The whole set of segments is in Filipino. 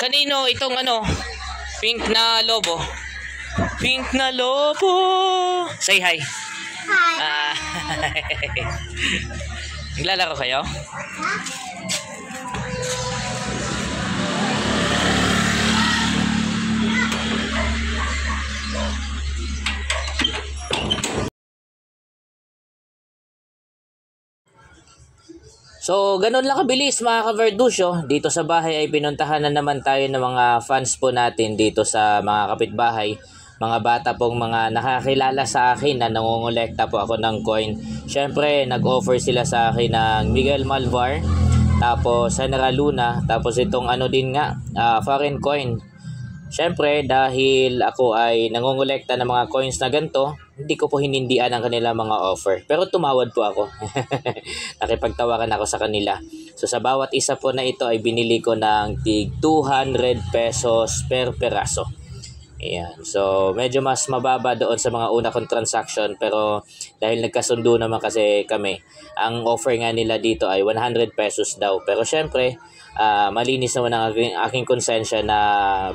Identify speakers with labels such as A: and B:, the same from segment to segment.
A: Kanino itong pink na lobo? Pink na lobo. Say hi.
B: Hi.
A: Naglalaro kayo? So, ganun lang kabilis mga ka-Verdusyo. Dito sa bahay ay pinuntahan na naman tayo ng mga fans po natin dito sa mga kapitbahay. Mga bata pong mga nakakilala sa akin na nangongolekta po ako ng coin. Siyempre, nag-offer sila sa akin ng Miguel Malvar, tapos General Luna, tapos itong din nga, foreign coin. Siyempre, dahil ako ay nangongolekta ng mga coins na ganito, hindi ko po hinindian ang kanila mga offer. Pero tumawad po ako. Nakipagtawaran ako sa kanila. So sa bawat isa po na ito ay binili ko ng tig 200 pesos per peraso. Ayan. So medyo mas mababa doon sa mga una kong transaction, pero dahil nagkasundo naman kasi kami, ang offer nga nila dito ay 100 pesos daw. Pero syempre, malinis naman ang aking konsensya na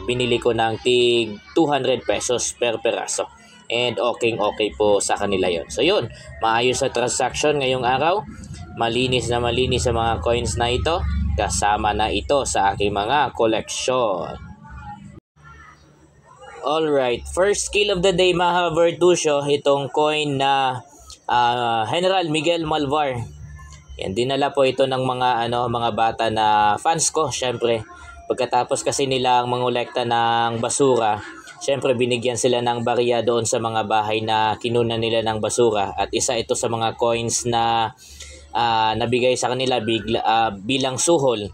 A: binili ko ng tig 200 pesos per peraso. And okay po sa kanila yon. So yun, maayos sa transaction ngayong araw. Malinis na malinis sa mga coins na ito. Kasama na ito sa aking mga koleksyon. Alright, first skill of the day mga Verdusyo, itong coin na General Miguel Malvar. Yan, dinala po ito ng mga bata na fans ko, syempre. Pagkatapos kasi nilang mangolekta ng basura, syempre binigyan sila ng barya doon sa mga bahay na kinuna nila ng basura. At isa ito sa mga coins na nabigay sa kanila bilang suhol.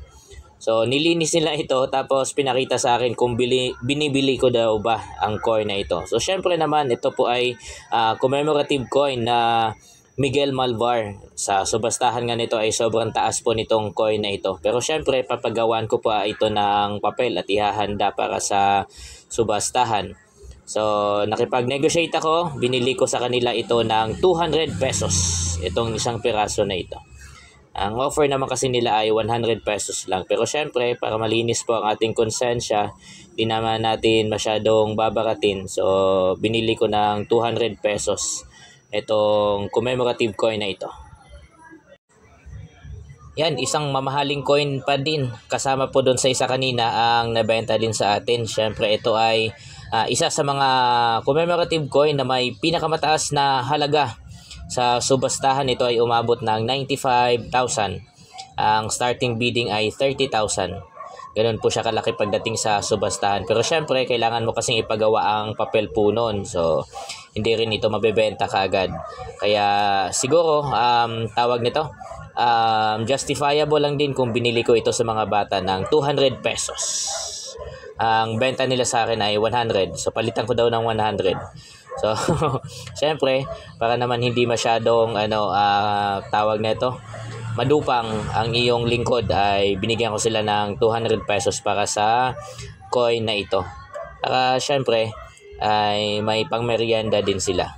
A: So nilinis nila ito, tapos pinakita sa akin kung binibili ko daw ba ang coin na ito. So syempre naman, ito po ay commemorative coin na Miguel Malvar. Sa subastahan nga nito ay sobrang taas po nitong coin na ito. Pero syempre, papagawan ko pa ito ng papel at ihahanda para sa subastahan. So, nakipag-negotiate ako. Binili ko sa kanila ito ng 200 pesos. Itong isang piraso na ito. Ang offer naman kasi nila ay 100 pesos lang. Pero syempre, para malinis po ang ating konsensya, di naman natin masyadong babaratin. So, binili ko ng 200 pesos. Itong commemorative coin na ito. Yan, isang mamahaling coin pa din. Kasama po doon sa isa kanina ang nabenta din sa atin. Siyempre ito ay isa sa mga commemorative coin na may pinakamataas na halaga. Sa subastahan ito ay umabot ng 95,000. Ang starting bidding ay 30,000. Ganun po siya kalaki pagdating sa subastahan. Pero syempre, kailangan mo kasing ipagawa ang papel po nun. So, hindi rin ito mabebenta kaagad. Kaya siguro, tawag nito, justifiable lang din kung binili ko ito sa mga bata ng 200 pesos. Ang benta nila sa akin ay 100. So, palitan ko daw ng 100. So, syempre, para naman hindi masyadong, tawag nito, madupang ang iyong lingkod, ay binigyan ko sila ng 200 pesos para sa coin na ito. Para syempre ay may pangmerienda din sila.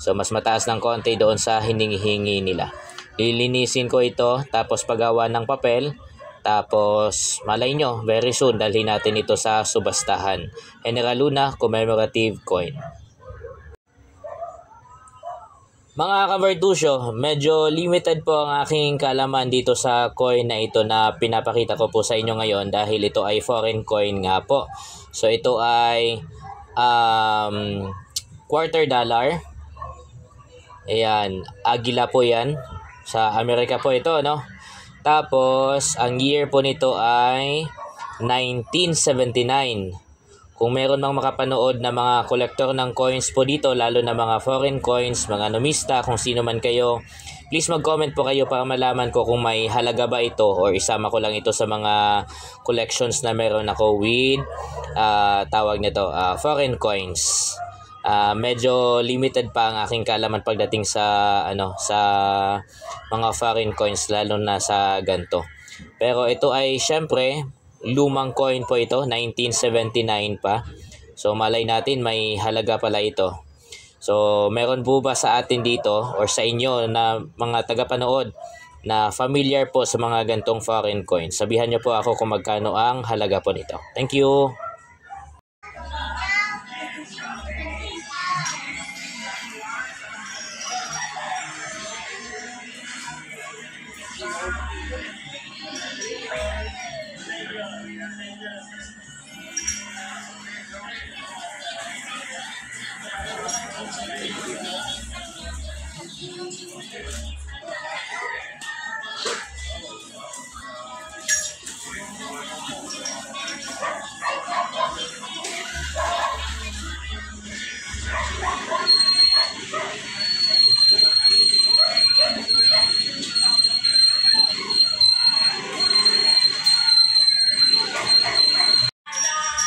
A: So mas mataas ng konti doon sa hiningi nila. Lilinisin ko ito, tapos paggawa ng papel, tapos malay nyo, very soon dalhin natin ito sa subastahan. General Luna commemorative coin. Mga ka-Verdusyo, medyo limited po ang aking kaalaman dito sa coin na ito na pinapakita ko po sa inyo ngayon dahil ito ay foreign coin nga po. So ito ay $quarter. Ayan, Agila po yan. Sa Amerika po ito, no? Tapos, ang year po nito ay 1979. Kung meron mang makapanood na mga collector ng coins po dito, lalo na mga foreign coins, mga numista, kung sino man kayo, please mag-comment po kayo para malaman ko kung may halaga ba ito or isama ko lang ito sa mga collections na meron ako with tawag nito foreign coins. Medyo limited pa ang aking kaalaman pagdating sa sa mga foreign coins, lalo na sa ganto. Pero ito ay syempre lumang coin po ito, 1979 pa. So malay natin may halaga pala ito. So meron po ba sa atin dito or sa inyo na mga tagapanood na familiar po sa mga gantong foreign coins? Sabihan niyo po ako kung magkano ang halaga po nito. Thank you.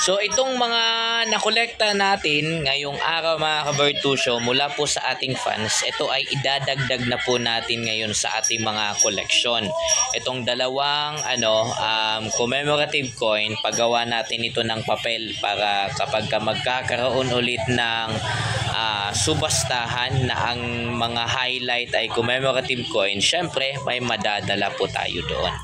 A: So itong mga nakolekta natin ngayong araw mga Kabertusyo mula po sa ating fans, ito ay idadagdag na po natin ngayon sa ating mga koleksyon. Itong dalawang commemorative coin, paggawa natin ito ng papel para kapag magkakaroon ulit ng subastahan na ang mga highlight ay commemorative coin, syempre may madadala po tayo doon.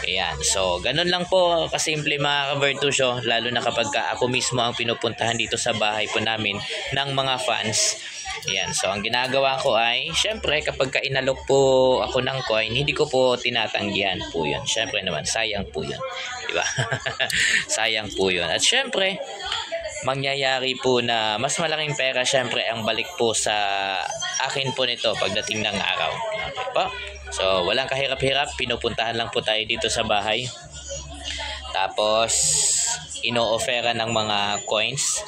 A: Ayan, so ganun lang po kasimple mga Kabertusyo, lalo na kapag ako mismo ang pinupuntahan dito sa bahay po namin ng mga fans. Ayan, so ang ginagawa ko ay syempre kapag inalok po ako ng coin, hindi ko po tinatanggihan po yun. Syempre naman, sayang po yun, diba? Sayang po yun. At syempre mangyayari po na mas malaking pera syempre ang balik po sa akin po nito pagdating ng araw. Okay po? So walang kahirap-hirap, pinupuntahan lang po tayo dito sa bahay. Tapos ino-offera ng mga coins.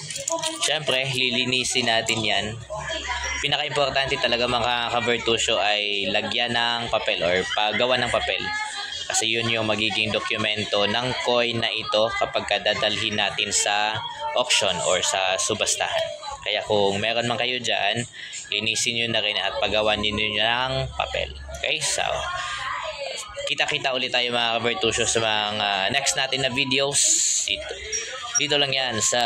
A: Syempre lilinisin natin yan. Pinaka-importante talaga mga Kabertusyo ay lagyan ng papel or paggawa ng papel. Kasi yun yung magiging dokumento ng coin na ito kapag dadalhin natin sa auction or sa subastahan. Kaya kung meron man kayo dyan, linisin nyo na rin at paggawan nyo ng papel. Okay, so kita-kita ulit tayo mga Kabertusyo sa mga next natin na videos. Dito lang yan sa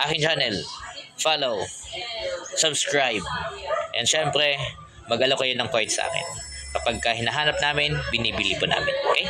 A: aking channel. Follow, subscribe, and syempre mag-alok kayo ng coins sa akin. Kapag hinahanap namin, binibili po namin. Okay?